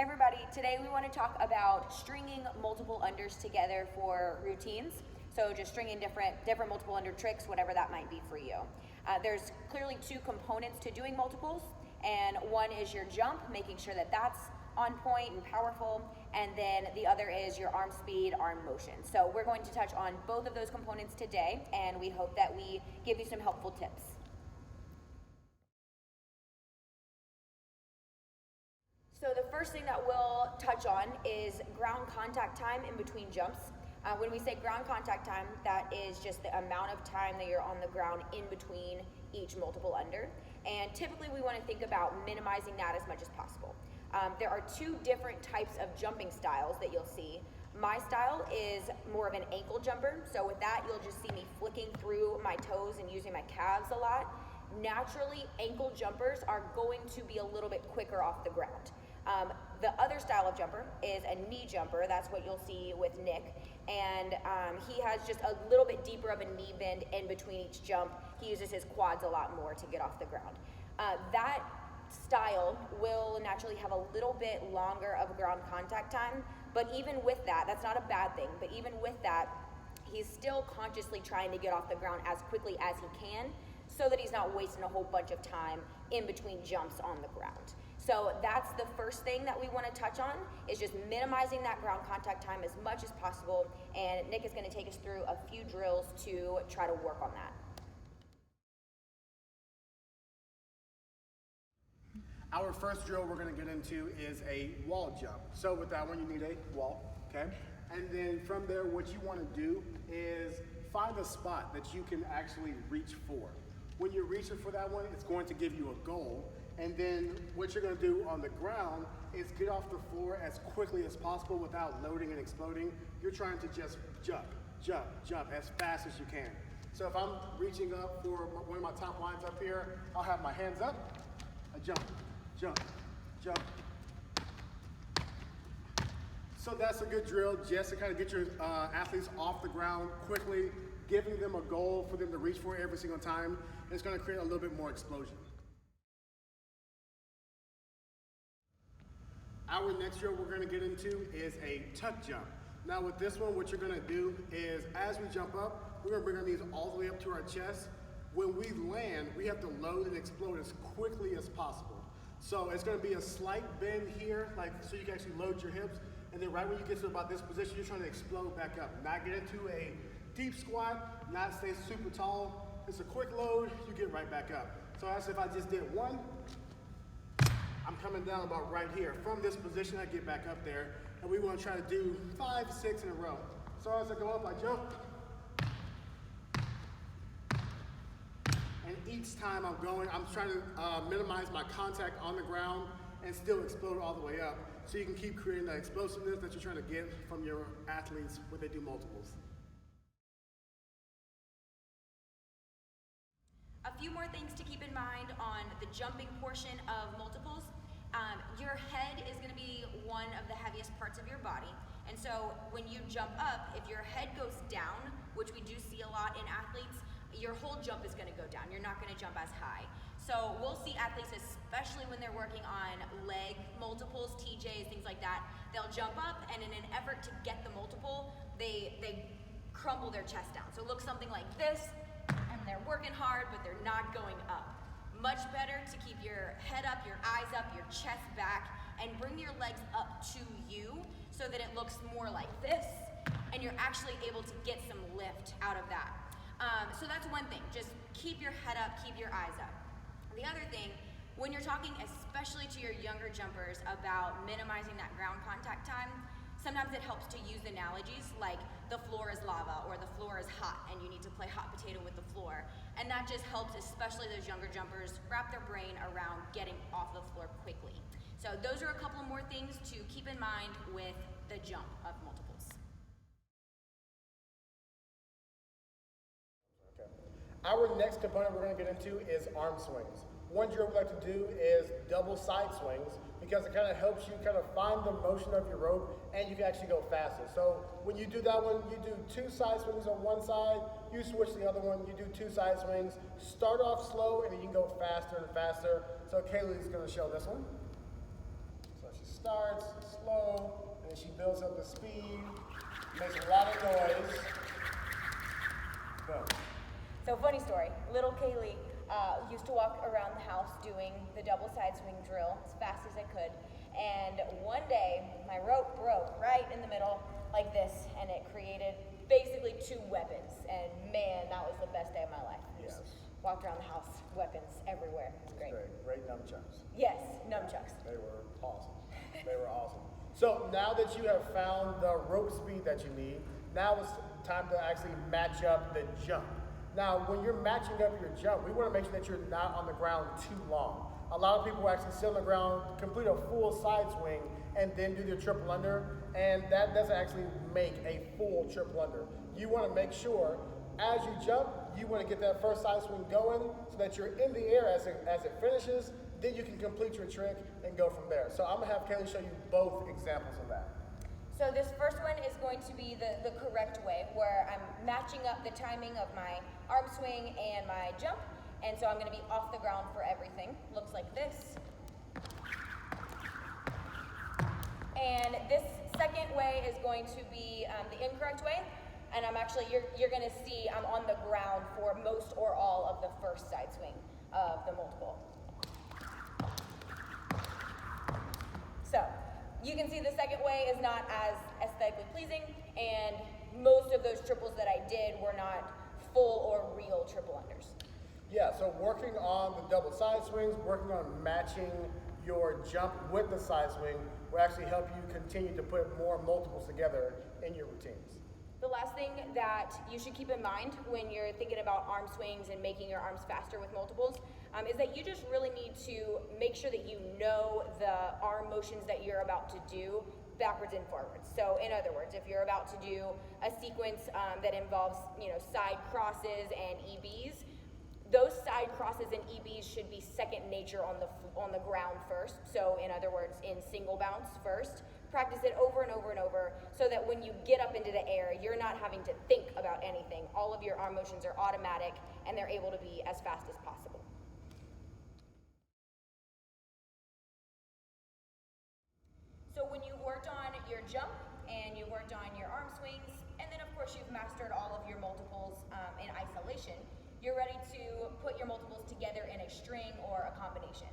Hey everybody, today we want to talk about stringing multiple unders together for routines. So just stringing different multiple under tricks, whatever that might be for you. There's clearly two components to doing multiples, and one is your jump, making sure that that's on point and powerful, and then the other is your arm speed, arm motion. So we're going to touch on both of those components today, and we hope that we give you some helpful tips. So the first thing that we'll touch on is ground contact time in between jumps. When we say ground contact time, that is just the amount of time that you're on the ground in between each multiple under. And typically we want to think about minimizing that as much as possible. There are two different types of jumping styles that you'll see. My style is more of an ankle jumper. So with that, you'll just see me flicking through my toes and using my calves a lot. Naturally, ankle jumpers are going to be a little bit quicker off the ground. The other style of jumper is a knee jumper. That's what you'll see with Nick. And he has just a little bit deeper of a knee bend in between each jump. He uses his quads a lot more to get off the ground. That style will naturally have a little bit longer of ground contact time, but even with that, that's not a bad thing, but even with that, he's still consciously trying to get off the ground as quickly as he can so that he's not wasting a whole bunch of time in between jumps on the ground. So that's the first thing that we want to touch on, is just minimizing that ground contact time as much as possible, and Nick is going to take us through a few drills to try to work on that. Our first drill we're going to get into is a wall jump. So with that one, you need a wall, okay? And then from there, what you want to do is find a spot that you can actually reach for. When you're reaching for that one, it's going to give you a goal. And then what you're going to do on the ground is get off the floor as quickly as possible without loading and exploding. You're trying to just jump, jump, jump as fast as you can. So if I'm reaching up for one of my top lines up here, I'll have my hands up, I jump, jump, jump. So that's a good drill just to kind of get your athletes off the ground quickly, giving them a goal for them to reach for every single time. And it's going to create a little bit more explosion. Our next drill we're going to get into is a tuck jump. Now with this one, what you're going to do is as we jump up, we're going to bring our knees all the way up to our chest. When we land, we have to load and explode as quickly as possible. So it's going to be a slight bend here, like so you can actually load your hips. And then right when you get to about this position, you're trying to explode back up. Not get into a deep squat, not stay super tall. It's a quick load, you get right back up. So as if I just did one, I'm coming down about right here. From this position, I get back up there, and we want to try to do 5, 6 in a row. So as I go up, I jump. And each time I'm going, I'm trying to minimize my contact on the ground and still explode all the way up. So you can keep creating that explosiveness that you're trying to get from your athletes when they do multiples. A few more things to keep in mind on the jumping portion of multiples. Your head is going to be one of the heaviest parts of your body. And so when you jump up, if your head goes down, which we do see a lot in athletes, your whole jump is going to go down. You're not going to jump as high. So we'll see athletes, especially when they're working on leg multiples, TJs, things like that, they'll jump up, and in an effort to get the multiple, they crumble their chest down. So it looks something like this, and they're working hard, but they're not going up. Much better to keep your head up, your eyes up, your chest back, and bring your legs up to you so that it looks more like this, and you're actually able to get some lift out of that. So that's one thing, just keep your head up, keep your eyes up. The other thing, when you're talking especially to your younger jumpers about minimizing that ground contact time, sometimes it helps to use analogies like the floor is lava or the floor is hot and you need to play hot potato with the floor. And that just helps, especially those younger jumpers, wrap their brain around getting off the floor quickly. So those are a couple more things to keep in mind with the jump of multiples. Okay. Our next component we're going to get into is arm swings. One drill we like to do is double side swings because it kind of helps you kind of find the motion of your rope and you can actually go faster. So when you do that one, you do 2 side swings on one side, you switch to the other one, you do 2 side swings, start off slow and then you can go faster and faster. So Kaylee's going to show this one. So she starts slow, and she builds up the speed, makes a lot of noise. Boom. So funny story, little Kaylee used to walk around the house doing the double side swing drill as fast as I could. And one day, my rope broke right in the middle like this, and it created basically two weapons. And man, that was the best day of my life. Yes. Just walked around the house, weapons everywhere. It was great. Great nunchucks. Yes, nunchucks. They were awesome. They were awesome. So now that you have found the rope speed that you need, now it's time to actually match up the jump. Now, when you're matching up your jump, we want to make sure that you're not on the ground too long. A lot of people actually sit on the ground, complete a full side swing, and then do their triple under, and that doesn't actually make a full triple under. You want to make sure, as you jump, you want to get that first side swing going so that you're in the air as it finishes, then you can complete your trick and go from there. So I'm going to have Kaylee show you both examples of that. So this first one is going to be the correct way, where I'm matching up the timing of my arm swing and my jump. And so I'm going to be off the ground for everything. Looks like this. And this second way is going to be the incorrect way. And I'm actually, you're going to see I'm on the ground for most or all of the first side swing of the multiple. So you can see the second way is not as aesthetically pleasing, and most of those triples that I did were not full or real triple unders. Yeah, so working on the double side swings, working on matching your jump with the side swing will actually help you continue to put more multiples together in your routines. The last thing that you should keep in mind when you're thinking about arm swings and making your arms faster with multiples is that you just really need to make sure that you know the arm motions that you're about to do backwards and forwards. So in other words, if you're about to do a sequence that involves side crosses and EBs, those side crosses and EBs should be second nature on the ground first. So in other words, in single bounce first. Practice it over and over and over so that when you get up into the air, you're not having to think about anything. All of your arm motions are automatic and they're able to be as fast as possible. So when you've worked on your jump and you worked on your arm swings, and then of course you've mastered all of your multiples in isolation, you're ready to put your multiples together in a string or a combination.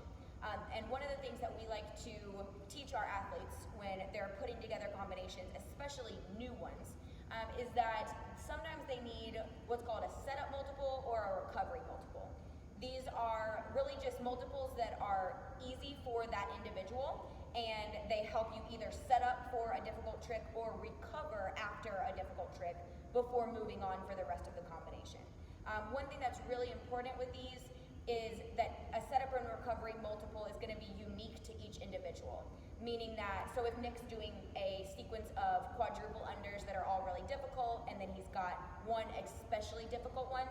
And one of the things that we like to teach our athletes when they're putting together combinations, especially new ones, is that sometimes they need what's called a setup multiple or a recovery multiple. These are really just multiples that are easy for that individual, and they help you either set up for a difficult trick or recover after a difficult trick before moving on for the rest of the combination. One thing that's really important with these is that a setup and recovery multiple is going to be unique to each individual. Meaning that, so if Nick's doing a sequence of quadruple unders that are all really difficult, and then he's got one especially difficult one,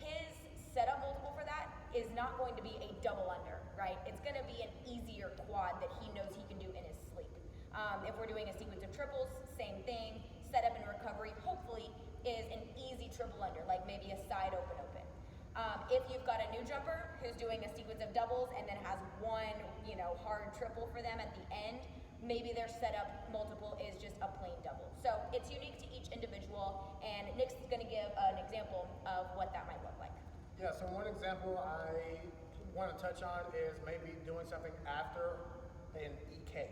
his setup multiple for that is not going to be a double under, right? It's going to be an easier quad that he knows he can do in his sleep. If we're doing a sequence of triples, same thing. Setup and recovery, hopefully, is an easy triple under, like maybe a side open open. If you've got a new jumper who's doing a sequence of doubles and then has one, hard triple for them at the end, maybe their setup multiple is just a plain double. So it's unique to each individual, and Nick's going to give an example of what that might look like. Yeah, so one example I want to touch on is maybe doing something after an EK.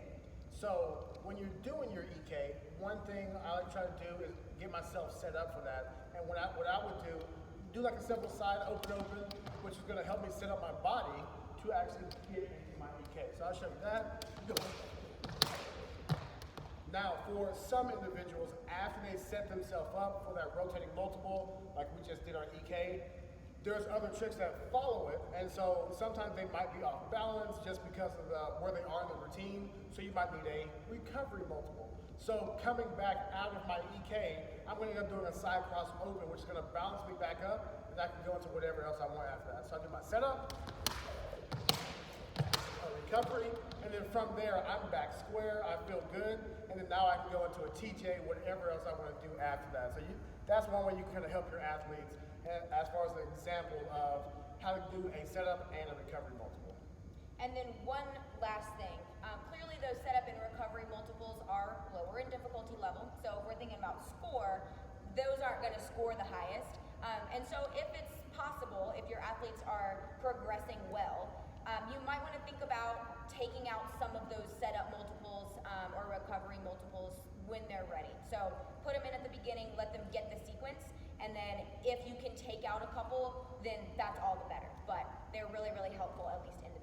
So when you're doing your EK, one thing I like to try to do is get myself set up for that. And what I would do like a simple side open, which is going to help me set up my body to actually get into my EK. So I'll show you that. Go. Now, for some individuals, after they set themselves up for that rotating multiple, like we just did our EK, there's other tricks that follow it, and so sometimes they might be off balance just because of where they are in the routine, so you might need a recovery multiple. So coming back out of my EK, I'm going to end up doing a side cross open, which is going to balance me back up, and I can go into whatever else I want after that. So I do my setup, a recovery, and then from there, I'm back square, I feel good, and then now I can go into a TJ, whatever else I want to do after that. So that's one way you can kind of help your athletes as far as an example of how to do a setup and a recovery multiple. And then one last thing. Clearly those setup and recovery multiples are lower in difficulty level. So if we're thinking about score, those aren't going to score the highest. And so if it's possible, if your athletes are progressing well, you might want to think about taking out some of those setup multiples or recovery multiples when they're ready. So put them in at the beginning, let them get the sequence, and then if you can take out a couple, then that's all the better. But they're really, really helpful, at least in